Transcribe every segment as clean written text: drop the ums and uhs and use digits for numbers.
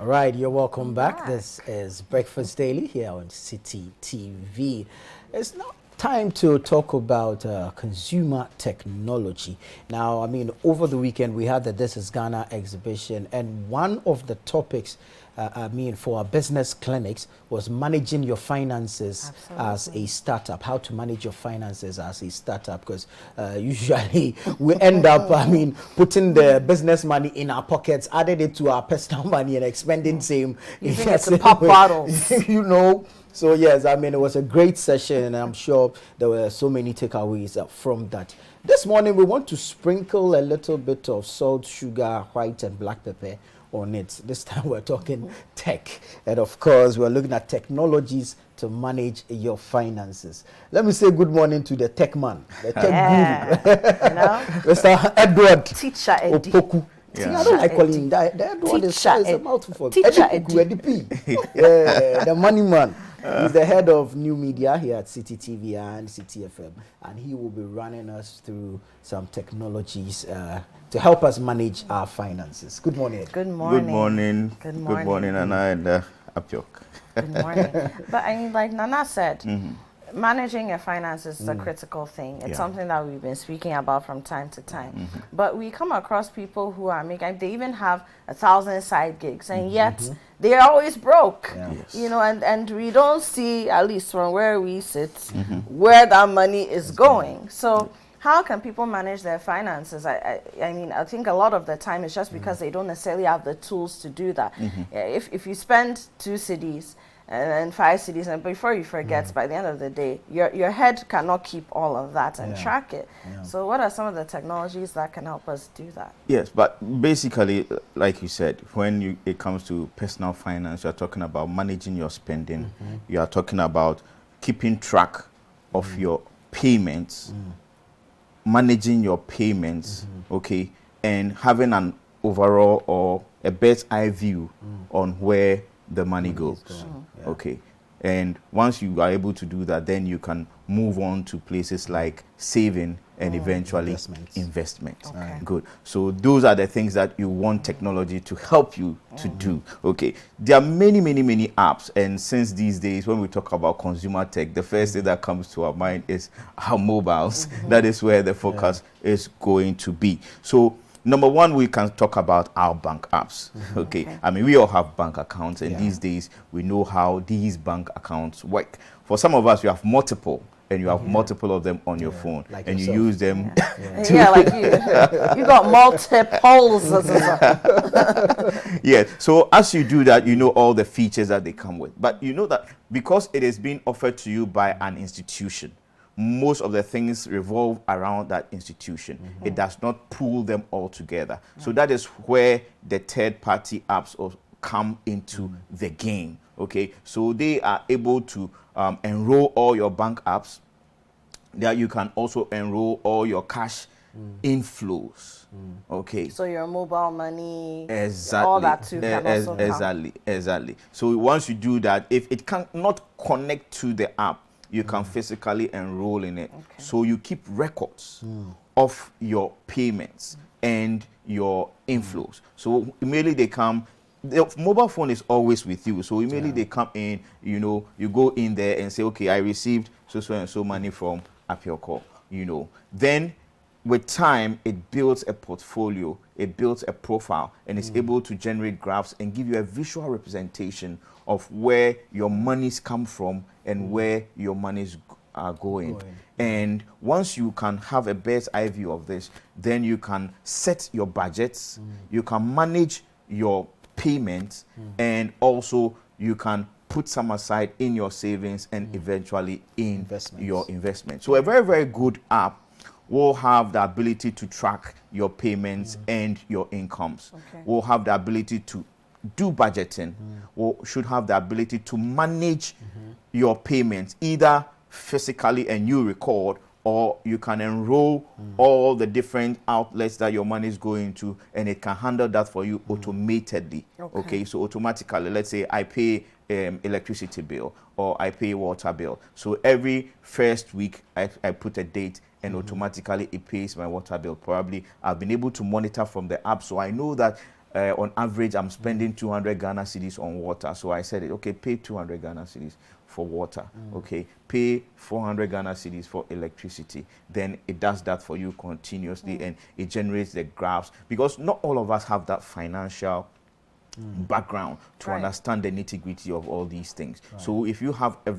All right, you're welcome back. This is Breakfast Daily here on Citi TV. It's now time to talk about consumer technology. Now, I mean, over the weekend we had the This is Ghana exhibition, and one of the topics for our business clinics was managing your finances as a startup, how to manage your finances as a startup, because usually we end up, putting the business money in our pockets, adding it to our personal money and expending same. Using it to pop bottles. you know. So yes, I mean, it was a great session, and I'm sure there were so many takeaways from that. This morning, we want to sprinkle a little bit of salt, sugar, white, and black pepper on it. This time we're talking tech, and of course we're looking at technologies to manage your finances. Let me say good morning to the tech man, the tech guru, Mr. Edward Teacher Eddie. Opoku. Yeah. I don't like calling him that. The Edward is a mouthful for Teacher Eddie. The money man. He's the head of new media here at Citi TV and Citi FM, and he will be running us through some technologies to help us manage our finances. Good morning. Good morning. Good morning. Good morning. Good morning, Nana and Apiok. Good morning. But I mean, like Nana said, managing your finances is a critical thing. It's something that we've been speaking about from time to time. But we come across people who are making, they even have 1,000 side gigs, and yet they're always broke. Yes. You know, and we don't see, at least from where we sit, where that money is going. So how can people manage their finances? I mean, I think a lot of the time it's just because they don't necessarily have the tools to do that. If you spend 2 cedis and 5 cedis, and before you forget, by the end of the day, your head cannot keep all of that and track it. So what are some of the technologies that can help us do that? Yes, but basically, like you said, when it comes to personal finance, you're talking about managing your spending. You are talking about keeping track of your payments, managing your payments, okay, and having an overall or a bird's eye view on where the money goes. Okay. And once you are able to do that, then you can move on to places like saving and eventually investment. Okay. Good. So those are the things that you want technology to help you to do. Okay. There are many, many, many apps. And since these days, when we talk about consumer tech, the first thing that comes to our mind is our mobiles. That is where the focus is going to be. So number one, we can talk about our bank apps. Okay. I mean, we all have bank accounts, and these days we know how these bank accounts work. For some of us, you have multiple, and you have multiple of them on your phone, like and yourself. you use them. Like you. You got multiples. Yeah. So as you do that, you know all the features that they come with. But you know that because it is being offered to you by an institution, most of the things revolve around that institution. It does not pool them all together. So that is where the third-party apps come into the game. Okay, so they are able to enroll all your bank apps. There you can also enroll all your cash inflows. Okay. So your mobile money, exactly, all that too can also come. Exactly. So once you do that, if it cannot connect to the app, you can physically enroll in it. Okay. So you keep records of your payments and your inflows. So immediately they come, the mobile phone is always with you. So immediately they come in, you know, you go in there and say, okay, I received so and so money from Apioko, you know. Then with time, it builds a portfolio, it builds a profile, and it's able to generate graphs and give you a visual representation of where your monies come from and where your monies are going. And once you can have a bird's eye view of this, then you can set your budgets, you can manage your payments, and also you can put some aside in your savings and eventually in your investment. So a very, very good app will have the ability to track your payments and your incomes. Will have the ability to do budgeting, or should have the ability to manage your payments, either physically and you record, or you can enroll all the different outlets that your money is going to, and it can handle that for you automatedly. Okay, so automatically, let's say I pay electricity bill or I pay water bill. So every first week I put a date, and automatically it pays my water bill. Probably I've been able to monitor from the app, so I know that on average, I'm spending 200 Ghana cedis on water. So I said, okay, pay 200 Ghana cedis for water. Okay, pay 400 Ghana cedis for electricity. Then it does that for you continuously, and it generates the graphs, because not all of us have that financial background to understand the nitty-gritty of all these things. So if you have a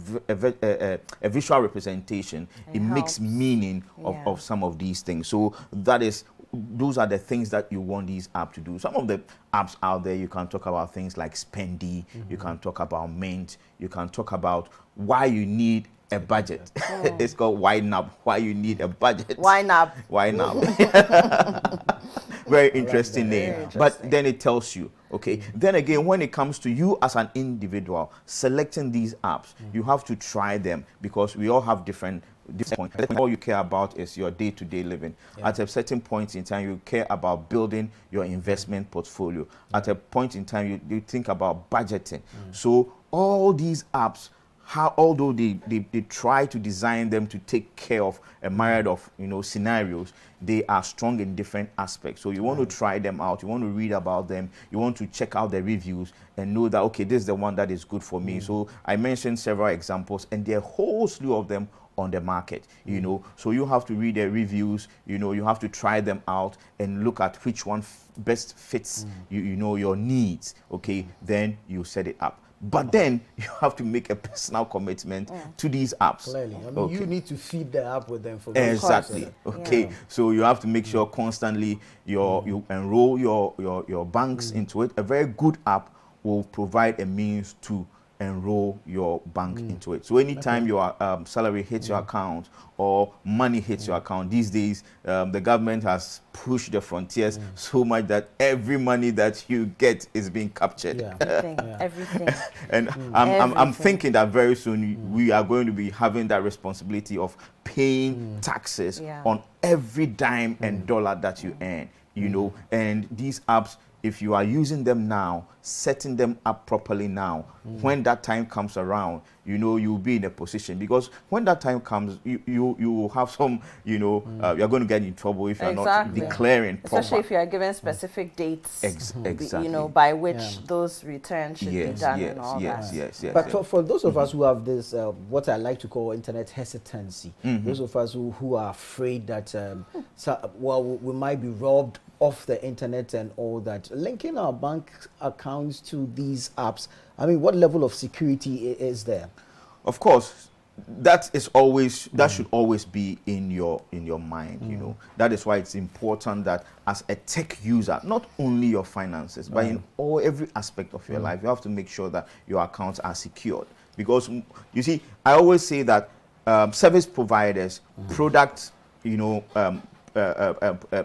visual representation, it makes meaning of some of these things. So those are the things that you want these apps to do. Some of the apps out there, you can talk about things like Spendy, you can talk about Mint, you can talk about why you need a budget. It's called YNAB, why you need a budget. YNAB. YNAB. Very interesting name. But then it tells you, okay, then again, when it comes to you as an individual selecting these apps, you have to try them, because we all have different points. All you care about is your day-to-day living. At a certain point in time, you care about building your investment portfolio. At a point in time, you think about budgeting. So all these apps, although they try to design them to take care of a myriad of scenarios, they are strong in different aspects. So you want to try them out, you want to read about them, you want to check out the reviews and know that, okay, this is the one that is good for me. So I mentioned several examples, and there are a whole slew of them on the market, so you have to read the reviews, you have to try them out and look at which one best fits your needs. Okay, then you set it up. But then you have to make a personal commitment to these apps. Clearly. I mean, you need to feed the app with them for exactly. Okay. So you have to make sure constantly you enroll your banks into it. A very good app will provide a means to enroll your bank into it. So anytime your salary hits your account or money hits your account, these days the government has pushed the frontiers so much that every money that you get is being captured. Everything. And I'm thinking that very soon we are going to be having that responsibility of paying taxes on every dime and dollar that you earn, and these apps, if you are using them now, setting them up properly now, when that time comes around, you'll be in a position, because when that time comes, you will have some, you're going to get in trouble if you're not declaring proper. Especially if you are given specific dates, exactly. by which those returns should be done and all that. Yes. But for those of us who have this, what I like to call internet hesitancy, those of us who are afraid that, we might be robbed off the internet and all that, linking our bank accounts to these apps, I mean, what level of security is there? Of course, that should always be in your mind. That is why it's important that as a tech user, not only your finances, but in every aspect of your life, you have to make sure that your accounts are secured. Because you see, I always say that service providers, product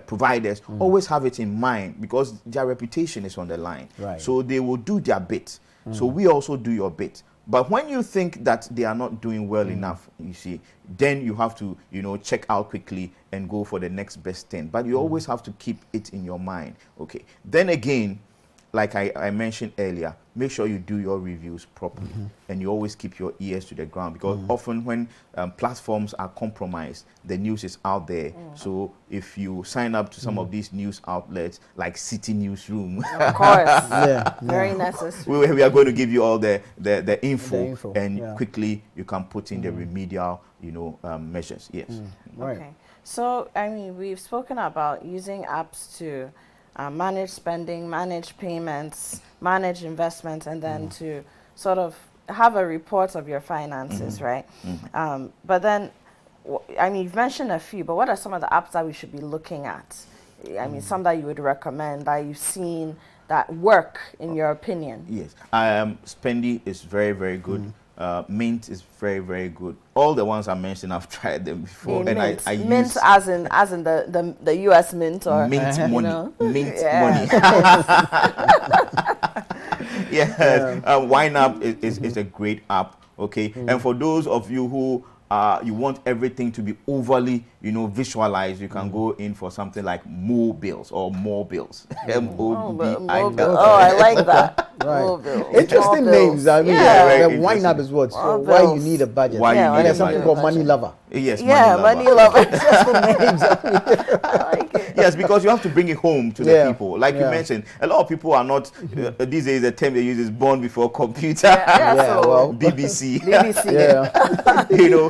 providers always have it in mind, because their reputation is on the line. So they will do their bit. So we also do your bit. But when you think that they are not doing well enough, you see, then you have to, check out quickly and go for the next best thing. But you always have to keep it in your mind. Okay. Then again, like I mentioned earlier, make sure you do your reviews properly, and you always keep your ears to the ground, because often when platforms are compromised, the news is out there. So if you sign up to some of these news outlets like Citi Newsroom, of course, very necessary. We are going to give you all the info, and quickly you can put in the remedial measures. Yes. Okay. So I mean, we've spoken about using apps to manage spending, manage payments, manage investments, and then to sort of have a report of your finances, right? But then, I mean, you've mentioned a few, but what are some of the apps that we should be looking at? I mean, some that you would recommend, that you've seen that work, in your opinion? Yes. Spendy is very, very good. Mint is very, very good. All the ones I mentioned, I've tried them before, and Mint. I Mint use as in the U.S. Mint, or Mint money. Mint money. YNAB is a great app. Okay, and for those of you who you want everything to be overly, visualized, you can go in for something like Mobills or More Bills. M-O-B-I-L. Oh, I like that. Interesting names. I mean, the YNAB is what? So why you need a budget? Why you need something called Money Lover. Yes, Money Lover. Interesting names. I like it. Yes, because you have to bring it home to the people. Like you mentioned, a lot of people are not, these days the term they use is born before computer. So BBC. BBC. You know,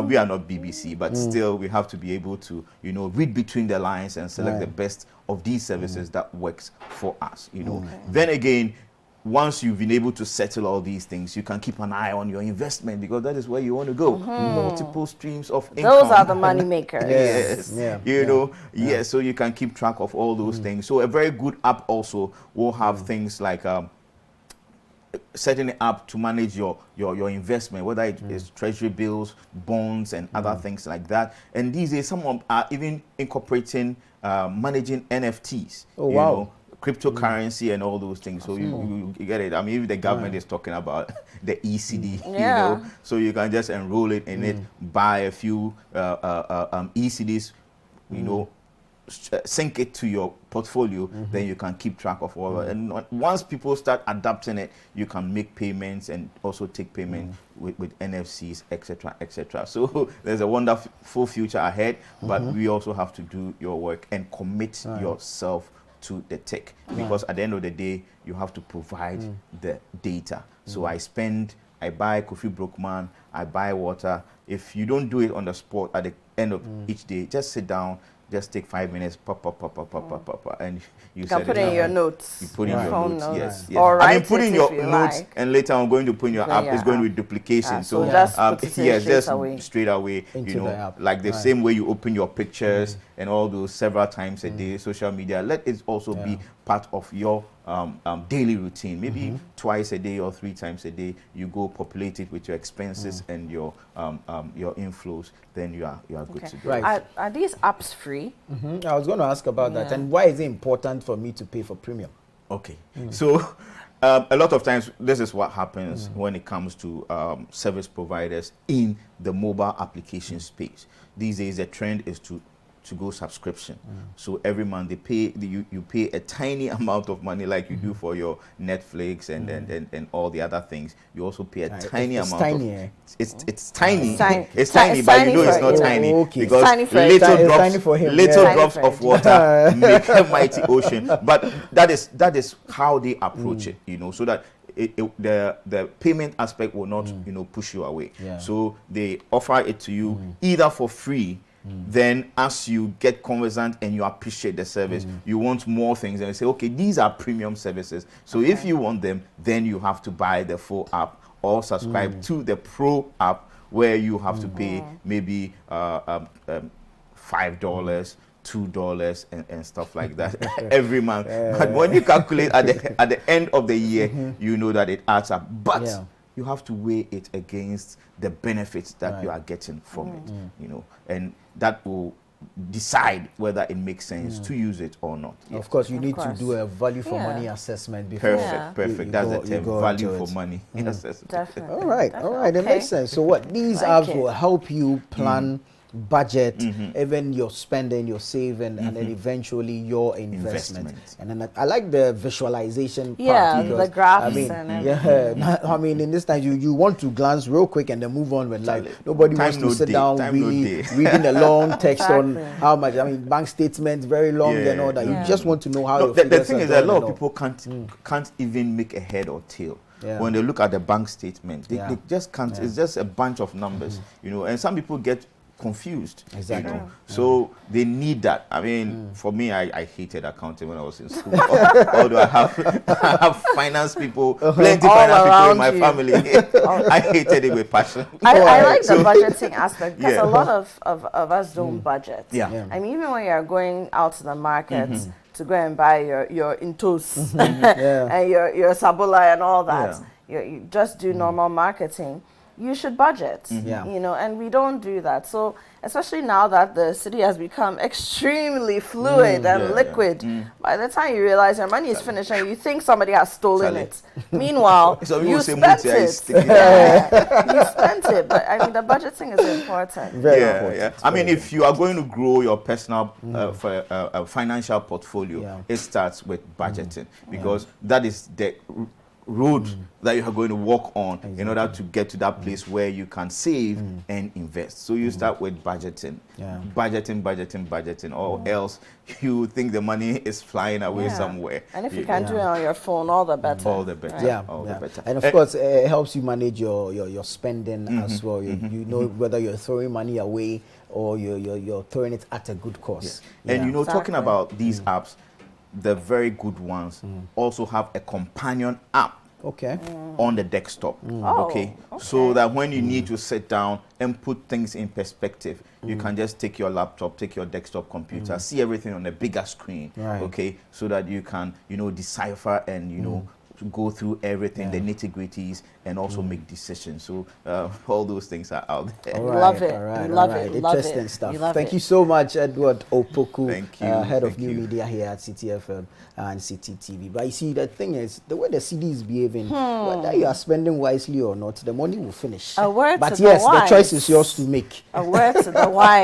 we are not BBC, but still we have to be able to, you know, read between the lines and select the best of these services that works for us, you know. Then again, once you've been able to settle all these things, you can keep an eye on your investment, because that is where you want to go. Multiple streams of income. Those are the money makers. Yes. You know, so you can keep track of all those things. So a very good app also will have things like setting it up to manage your investment, whether it is treasury bills, bonds, and other things like that. And these days, some are even incorporating managing NFTs. Oh, wow. Know, cryptocurrency and all those things. So you get it. I mean, if the government is talking about the ECD, you know, so you can just enroll it in it, buy a few ECDs, you know, sync it to your portfolio, then you can keep track of all. And once people start adapting it, you can make payments and also take payment with NFCs, etc., etc. So there's a wonderful future ahead, but we also have to do your work and commit yourself to the tech, because at the end of the day, you have to provide the data. So I buy coffee Brookman, I buy water. If you don't do it on the spot at the end of each day, just sit down, just take 5 minutes, pop, and you can put in your notes. You put in your notes, yes. Or I mean, put in your notes, like. and later I'm going to put in your app. It's going with duplication. So just put it straight away. Into you know, the app. like the same way you open your pictures and all those several times a day, social media. Let it also be part of your daily routine. Maybe twice a day or 3 times a day, you go populate it with your expenses and your inflows. Then you are good to go. Right. Are these apps free? I was going to ask about that. And why is it important for me to pay for premium? Okay. So a lot of times, this is what happens when it comes to service providers in the mobile application space. These days, the trend is to go subscription. So every month they pay, you pay a tiny amount of money, like you do for your Netflix and all the other things. You also pay a tiny amount. It's tiny. It's tiny, but you know it's not tiny, because little drops of water make a mighty ocean. But that is how they approach it, you know, so that the payment aspect will not you know, push you away. So they offer it to you either for free. Then as you get conversant and you appreciate the service, you want more things, and you say, okay, these are premium services. So if you want them, then you have to buy the full app or subscribe to the pro app, where you have to pay maybe $5, $2 and stuff like that every month. But when you calculate at the end of the year, you know that it adds up. But you have to weigh it against the benefits that you are getting from it, you know, and that will decide whether it makes sense to use it or not. Of course, you need to do a value for money assessment before. Perfect. That's the term, value for money assessment. Definitely. All right, that makes sense. So what these apps will help you plan, budget, even your spending, your saving, and then eventually your investment. And then I like the visualization part. Because, the graphs. I mean, and everything. I mean, in this time, you want to glance real quick and then move on with life. Nobody wants to sit down really reading a long text on how much. I mean, bank statements, very long and all that. You just want to know how. The thing is, a lot of people can't even make a head or tail. When they look at the bank statement, they just can't. It's just a bunch of numbers, you know. And some people get confused, you know. So they need that. I mean, for me, I hated accounting when I was in school. Although I have finance people, plenty finance people in my family. I hated it with passion. I like the budgeting aspect, because a lot of us don't budget. I mean, even when you're going out to the market to go and buy your Intos and your Sabola and all that, you just do normal marketing. You should budget, you know, and we don't do that. So, especially now that the city has become extremely fluid and liquid, by the time you realize your money is finished and you think somebody has stolen it, meanwhile, you spent it. You spent it. But I mean, the budgeting is important. Very important. I mean, if you are going to grow your personal financial portfolio, it starts with budgeting, because that is the road that you are going to walk on in order to get to that place where you can save and invest. So you start with budgeting, budgeting, or else you think the money is flying away somewhere. And if you can do it on your phone, all the better. All the better. Yeah, All the better. And of course, it helps you manage your spending as well. You know whether you're throwing money away or you're throwing it at a good cause. And you know, talking about these apps, the very good ones also have a companion app on the desktop. Okay, so that when you need to sit down and put things in perspective, you can just take your laptop, take your desktop computer, see everything on a bigger screen. Okay, so that you can, you know, decipher and, you know, to go through everything, the nitty-gritties, and also make decisions. So all those things are out there. All Love it. All right, Love all right. it. Love Interesting it. stuff. Thank you so much, Edward Opoku, head of new media here at Citi FM and Citi TV. But you see, the thing is, the way the CD is behaving, whether you are spending wisely or not, the money will finish. A word but to yes, the the wise. choice is yours to make. A word to the wise.